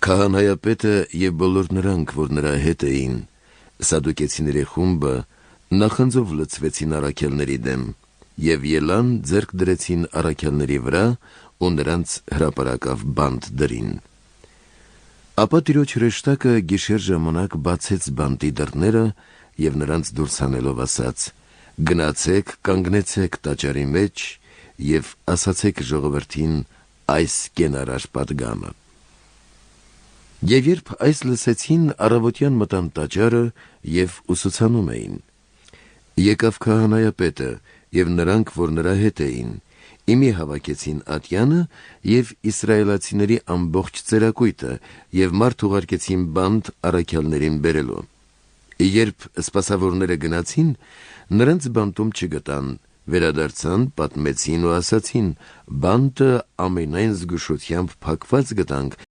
Քահանայապետը եւ բոլոր նրանք, որ նրա հետ էին, սադուկեցիների խումբը, նախանձով լցվեցին առաքյալների դեմ եւ ելան ձեռք դրեցին առաքյալների վրա ու նրանց հրապարակավ բանտ դրին։ Ապա Տիրոջ հրեշտակը գիշեր ժամանակ բացեց բանտի դռները եւ նրանց դուրս հանելով ասաց. «Գնացեք, կանգնեցեք տաճարի մեջ եւ ասացեք ժողովրդին այս կենարար պատգամը»։ Եվ երբ այս լսեցին, առավոտյան մտան տաճարը եւ ուսուցանում էին։ Եկավ քահանայապետը եւ նրանք, որ նրա հետ էին, իմի հավաքեցին ատյանը եւ իսրայելացիների ամբողջ ծերակույտը եւ մարդ ուղարկեցին բանտ առաքյալներին բերելու։ Երբ սպասավորները գնացին, նրանց բանտում չգտան, վերադարձան, պատմեցին ու ասացին. «Բանտը ամենայն զգուշությամբ փակված գտանք